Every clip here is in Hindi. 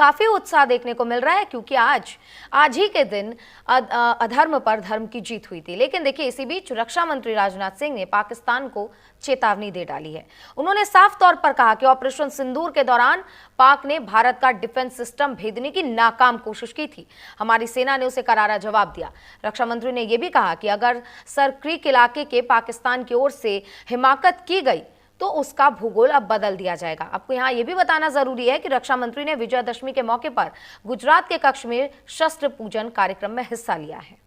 काफी उत्साह देखने को मिल रहा है, क्योंकि आज ही के दिन अधर्म पर धर्म की जीत हुई थी। लेकिन देखिए, इसी बीच रक्षा मंत्री राजनाथ सिंह ने पाकिस्तान को चेतावनी दे डाली है। उन्होंने साफ तौर पर कहा कि ऑपरेशन सिंदूर के दौरान पाक ने भारत का डिफेंस सिस्टम भेदने की नाकाम कोशिश की थी। हमारी सेना ने उसे करारा जवाब दिया। रक्षा मंत्री ने यह भी कहा कि अगर सर क्रीक इलाके के पाकिस्तान की ओर से हिमाकत की गई तो उसका भूगोल अब बदल दिया जाएगा। आपको यहाँ यह भी बताना जरूरी है कि रक्षा मंत्री ने विजयदशमी के मौके पर गुजरात के कच्छ में शस्त्र पूजन कार्यक्रम में हिस्सा लिया है।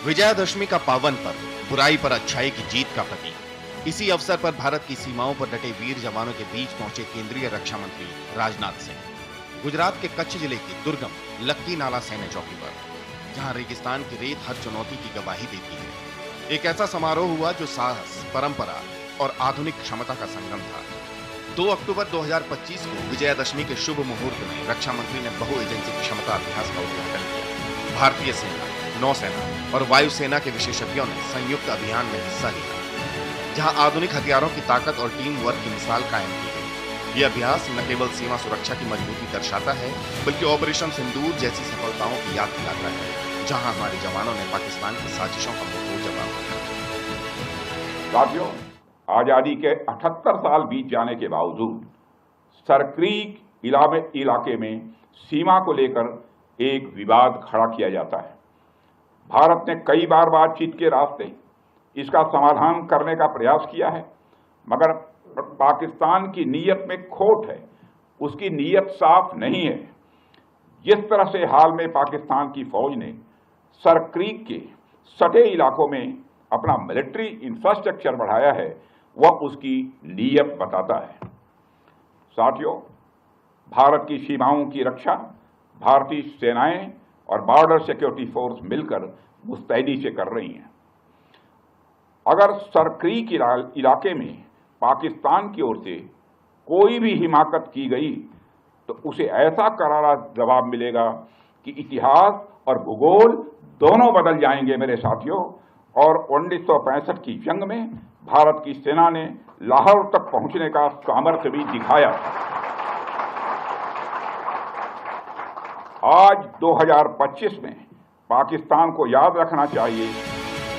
विजयादशमी का पावन पर्व, बुराई पर अच्छाई की जीत का प्रतीक। इसी अवसर पर भारत की सीमाओं पर डटे वीर जवानों के बीच पहुंचे केंद्रीय रक्षा मंत्री राजनाथ सिंह गुजरात के कच्छ जिले की दुर्गम लक्की नाला सैन्य चौकी पर, जहां रेगिस्तान की रेत हर चुनौती की गवाही देती है। एक ऐसा समारोह हुआ जो साहस, परंपरा और आधुनिक क्षमता का संगम था। 2 अक्टूबर 2025 को विजयादशमी के शुभ मुहूर्त में रक्षा मंत्री ने बहु एजेंसी क्षमता अभ्यास का उद्घाटन किया। भारतीय सेना, नौसेना और वायुसेना के विशेषज्ञों ने संयुक्त अभियान में हिस्सा लिया, जहां आधुनिक हथियारों की ताकत और टीम वर्क की मिसाल कायम की गई। ये अभ्यास न केवल सीमा सुरक्षा की मजबूती दर्शाता है, बल्कि ऑपरेशन सिंदूर जैसी सफलताओं की याद दिलाता है, जहां हमारे जवानों ने पाकिस्तान की साजिशों का मुंहतोड़ जवाब दिया। साथियों, आजादी के 78 साल बीत जाने के बावजूद सर क्रीक इलाके में सीमा को लेकर एक विवाद खड़ा किया जाता है। भारत ने कई बार बातचीत के रास्ते इसका समाधान करने का प्रयास किया है, मगर पाकिस्तान की नीयत में खोट है, उसकी नीयत साफ नहीं है। जिस तरह से हाल में पाकिस्तान की फौज ने सर क्रीक के सटे इलाकों में अपना मिलिट्री इंफ्रास्ट्रक्चर बढ़ाया है, वह उसकी नीयत बताता है। साथियों, भारत की सीमाओं की रक्षा भारतीय सेनाएं और बॉर्डर सिक्योरिटी फोर्स मिलकर मुस्तैदी से कर रही हैं। अगर सर क्रीक इलाके में पाकिस्तान की ओर से कोई भी हिमाकत की गई तो उसे ऐसा करारा जवाब मिलेगा कि इतिहास और भूगोल दोनों बदल जाएंगे मेरे साथियों। और 1965 की जंग में भारत की सेना ने लाहौर तक पहुंचने का सामर्थ्य भी दिखाया। आज 2025 में पाकिस्तान को याद रखना चाहिए।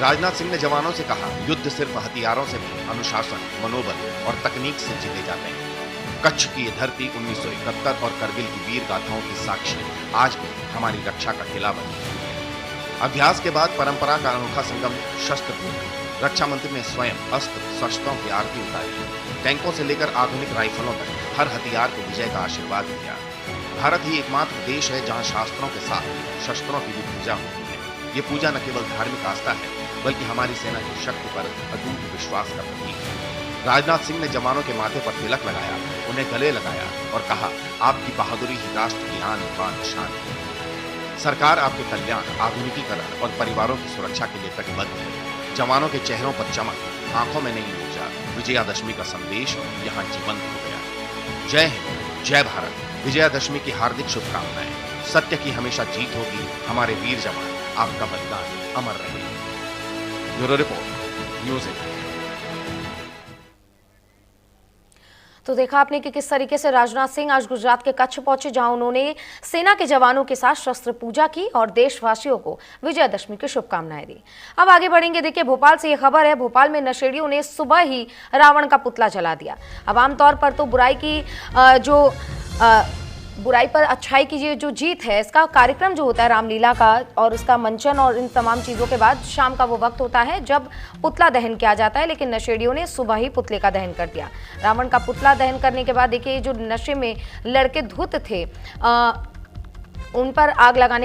राजनाथ सिंह ने जवानों से कहा, युद्ध सिर्फ हथियारों से नहीं, अनुशासन, मनोबल और तकनीक से जीते जाते हैं। कच्छ की ये धरती 1971 और करगिल की वीर गाथाओं की साक्षी आज भी हमारी रक्षा का किला बनी है। अभ्यास के बाद परंपरा का अनोखा संगम शस्त्र पूजन। रक्षा मंत्री ने स्वयं अस्त्र शस्त्रों की आरती उतारी। टैंकों से लेकर आधुनिक राइफलों तक हर हथियार को विजय का आशीर्वाद दिया। भारत ही एकमात्र देश है जहां शास्त्रों के साथ शस्त्रों की भी पूजा होती है। ये पूजा न केवल धार्मिक आस्था है, बल्कि हमारी सेना की शक्ति पर अटूट विश्वास का प्रतीक है। राजनाथ सिंह ने जवानों के माथे पर तिलक लगाया, उन्हें गले लगाया और कहा, आपकी बहादुरी ही राष्ट्र की आन बान शान है। सरकार आपके कल्याण, आधुनिकीकरण और परिवारों की सुरक्षा के लिए कटिबद्ध है। जवानों के चेहरों पर चमक, आंखों में नई ऊर्जा, विजयादशमी का संदेश यहाँ जीवंत हो गया। जय हिंद, जय भारत। विजयादशमी की हार्दिक शुभकामनाएं। सत्य की हमेशा जीत होगी। हमारे वीर जवान, आपका बलिदान अमर रहेगा। Bureau report, news 18। तो देखा आपने कि किस तरीके से राजनाथ सिंह आज गुजरात के कच्छ पहुंचे, जहां उन्होंने सेना के जवानों के साथ शस्त्र पूजा की और देशवासियों को विजयादशमी की शुभकामनाएं दी। अब आगे बढ़ेंगे। देखिए, भोपाल से ये खबर है, भोपाल में नशेड़ियों ने सुबह ही रावण का पुतला जला दिया। अब आमतौर पर तो बुराई पर अच्छाई की जो जीत है, इसका कार्यक्रम जो होता है रामलीला का और उसका मंचन और इन तमाम चीज़ों के बाद शाम का वो वक्त होता है जब पुतला दहन किया जाता है, लेकिन नशेड़ियों ने सुबह ही पुतले का दहन कर दिया। रावण का पुतला दहन करने के बाद देखिए, जो नशे में लड़के धुत थे उन पर आग लगाने